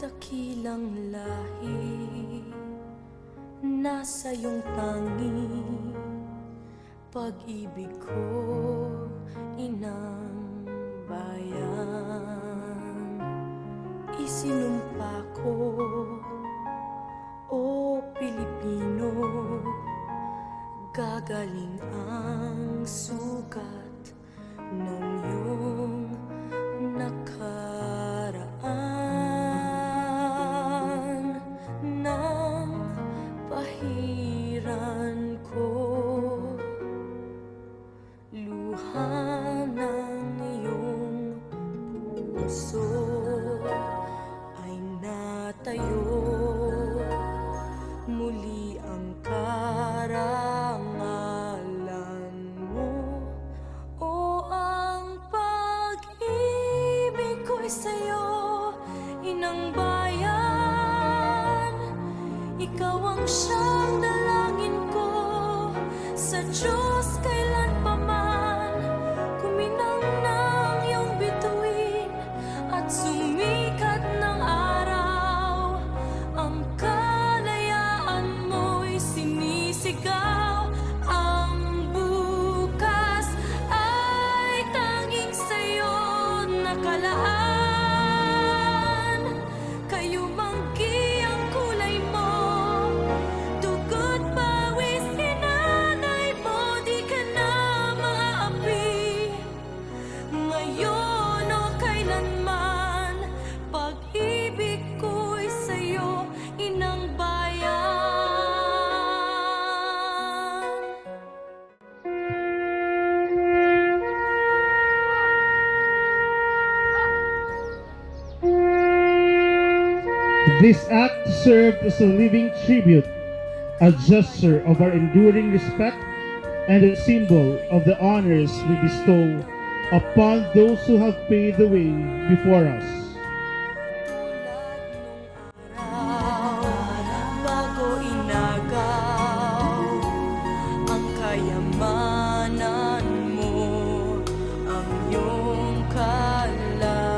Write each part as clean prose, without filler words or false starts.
dakilang lahi, nasa iyong tangi, pag-ibig ko, inang bayan. Isinumpa ko, o Pilipino, gagaling ang sugat ng iyong nakaraan. Nang pahiran ko, luha ng iyong puso ay natayo. Muli ang karangalan mo, o ang pag-ibig ko'y sa'yo, inang bayan. Ikaw ang siyang dalangin ko sa Diyos kailan pa man. Kuminang ng iyong bituin at sumikat ng araw, ang kalayaan mo'y sinisigaw. Ang bukas ay tanging sa'yo nakalaan. Kayo manggi ang kulay mo, dugo't pawis hinanay mo, di ka na maapi. Ngayon o kailanman, pag-ibig ko'y sa'yo, inang bayan. This act served as a living tribute, a gesture of our enduring respect, and a symbol of the honors we bestow upon those who have paved the way before us. Bago inagaw ang kayamanan mo, ang iyong kalayaan.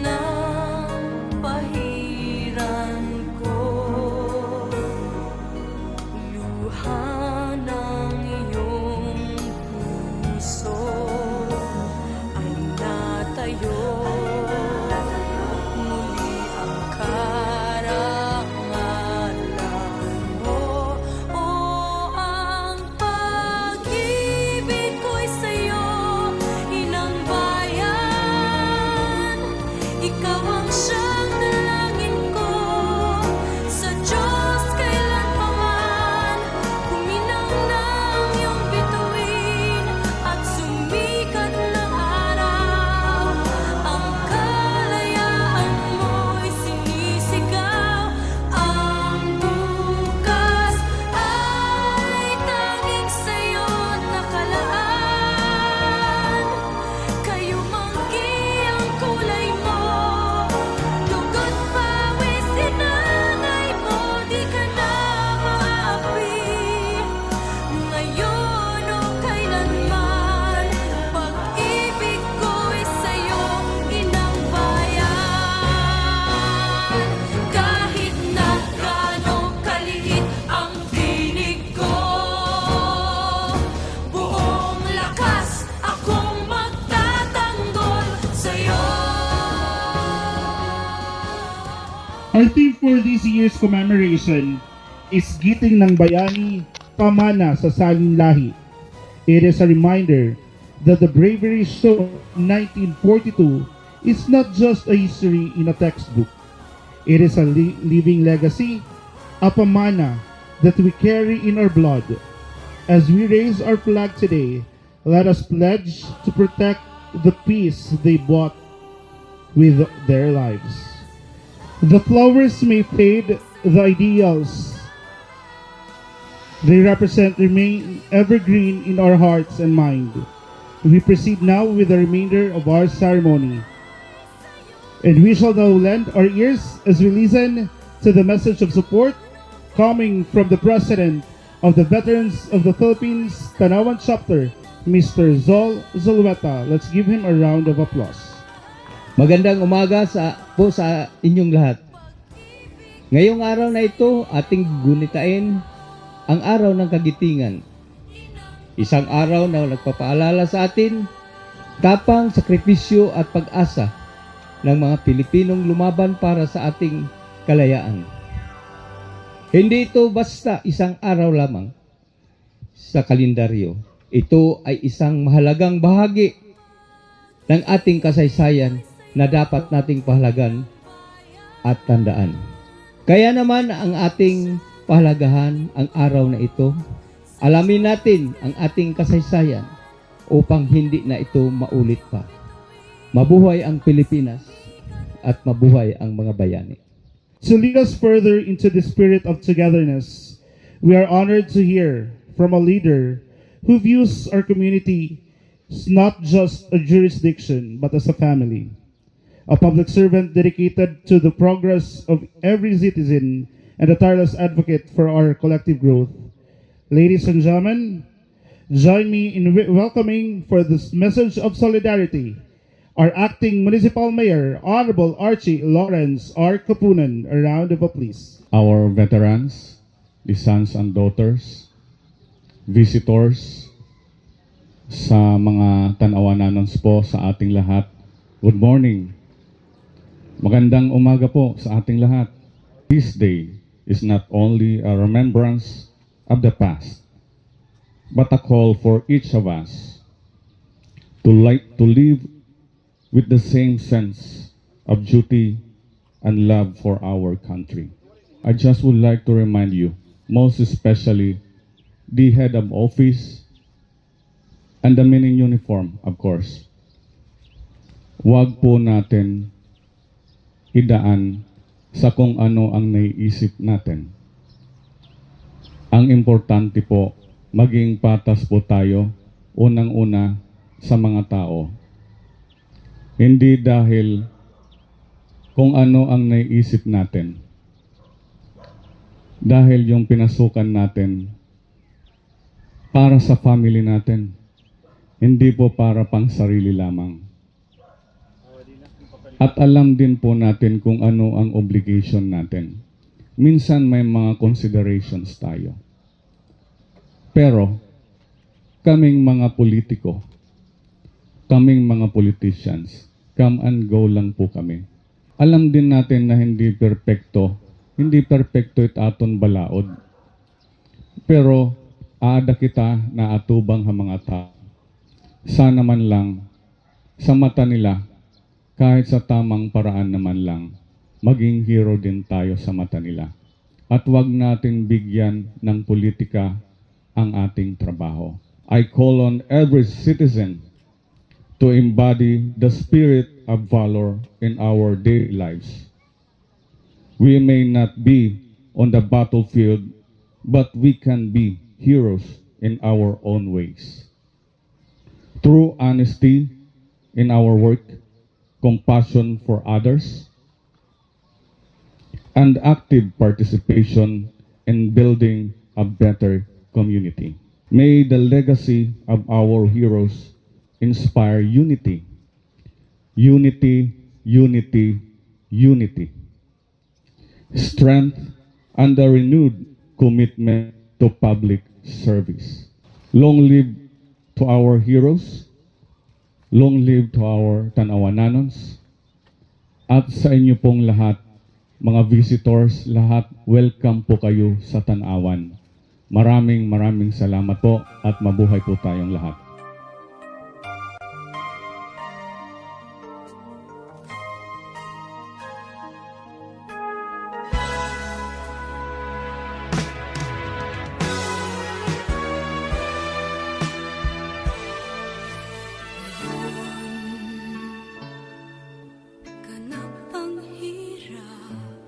Nang pahiran ko, luha ng iyong puso ay natayo. Muli ang karangalan mo, o ang pag-ibig ko'y sa'yo, inang bayan. Ikaw ang siyang dalangin ko sa Diyos kailan pa man. Kuminang ng iyong bituin at sumikat ng araw, ang kalayaan mo'y sinisigaw. Ang bukas ay tanging sa'yo nakalaan. Kayo manggi ang kulay mo, dugo't pawis hinanay mo, di ka na maapi. Ngayon o kailanman, pag-ibig ko'y sa'yo, inang bayan. Kahit na gaano kaliit ang tinig ko, buong lakas akong magtatanggol sa'yo. Our theme for this year's commemoration is Giting ng Bayani, Pamana sa Salin Lahi. It is a reminder that the bravery shown in 1942 is not just a history in a textbook. It is a living legacy, a pamana that we carry in our blood. As we raise our flag today, let us pledge to protect the peace they bought with their lives. The flowers may fade, the ideals they represent remain evergreen in our hearts and mind. We proceed now with the remainder of our ceremony. And we shall now lend our ears as we listen to the message of support coming from the President of the Veterans of the Philippines, Tanawan Chapter, Mr. Zol Zulueta. Let's give him a round of applause. Magandang umaga po sa inyong lahat. Ngayong araw na ito, ating gunitain ang araw ng kagitingan. Isang araw na nagpapaalala sa atin, tapang, sakripisyo at pag-asa ng mga Pilipinong lumaban para sa ating kalayaan. Hindi ito basta isang araw lamang sa kalendaryo. Ito ay isang mahalagang bahagi ng ating kasaysayan na dapat nating pahalagan at tandaan. Kaya naman ang ating pahalagahan ang araw na ito. Alamin natin ang ating kasaysayan upang hindi na ito maulit pa. Mabuhay ang Pilipinas at mabuhay ang mga bayani. To lead us further into the spirit of togetherness, we are honored to hear from a leader who views our community as not just a jurisdiction but as a family. A public servant dedicated to the progress of every citizen and a tireless advocate for our collective growth. Ladies and gentlemen, join me in welcoming for this message of solidarity our acting municipal mayor, Honorable Archie Lawrence R. Kapunan. A round of applause. Our veterans, the sons and daughters, visitors, sa mga tanawananons po sa ating lahat, good morning. Magandang umaga po sa ating lahat. This day is not only a remembrance of the past, but a call for each of us to live with the same sense of duty and love for our country. I just would like to remind you, most especially the head of office and the men in uniform, of course. Huwag po natin idaan sa kung ano ang naiisip natin. Ang importante po, maging patas po tayo, unang-una sa mga tao. Hindi dahil kung ano ang naiisip natin. Dahil yung pinasukan natin para sa family natin, hindi po para pang sarili lamang. At alam din po natin kung ano ang obligation natin. Minsan may mga considerations tayo. Pero, kaming mga politiko, kaming mga politicians, come and go lang po kami. Alam din natin na hindi perpekto it aton balaod. Pero, aada kita na atubang ha mga tao. Sana man lang, sa mata nila, kahit sa tamang paraan naman lang, maging hero din tayo sa mata nila. At wag natin bigyan ng politika ang ating trabaho. I call on every citizen to embody the spirit of valor in our daily lives. We may not be on the battlefield, but we can be heroes in our own ways. True honesty in our work, compassion for others, and active participation in building a better community. May the legacy of our heroes inspire unity. Unity, unity, unity. Strength and a renewed commitment to public service. Long live to our heroes. Long live to our Tanawananons. At sa inyo pong lahat, mga visitors, lahat, welcome po kayo sa Tanawan. Maraming salamat po at mabuhay po tayong lahat. Ganap ang hirap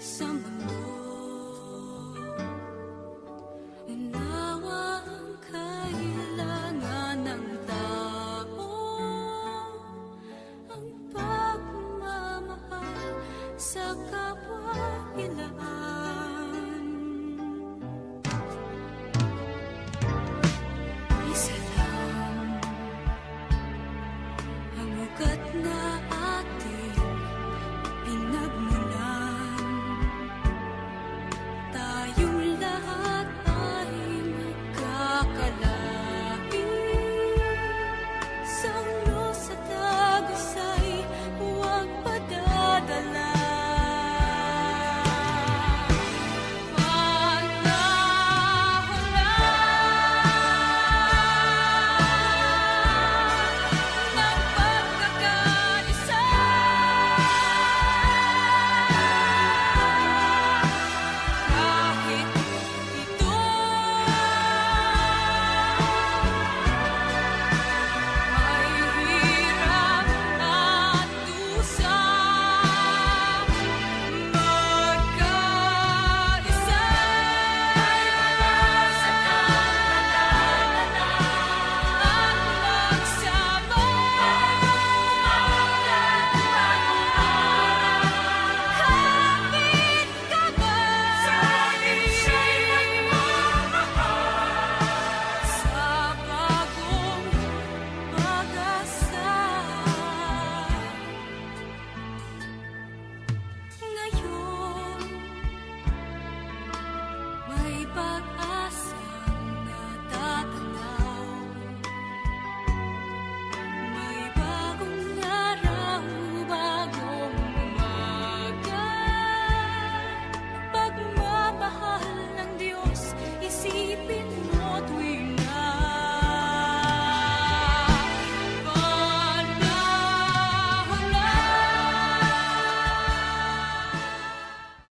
sa mundo. Unawa ang kailangan ng tao. Ang pagmamahal sa kapwa nila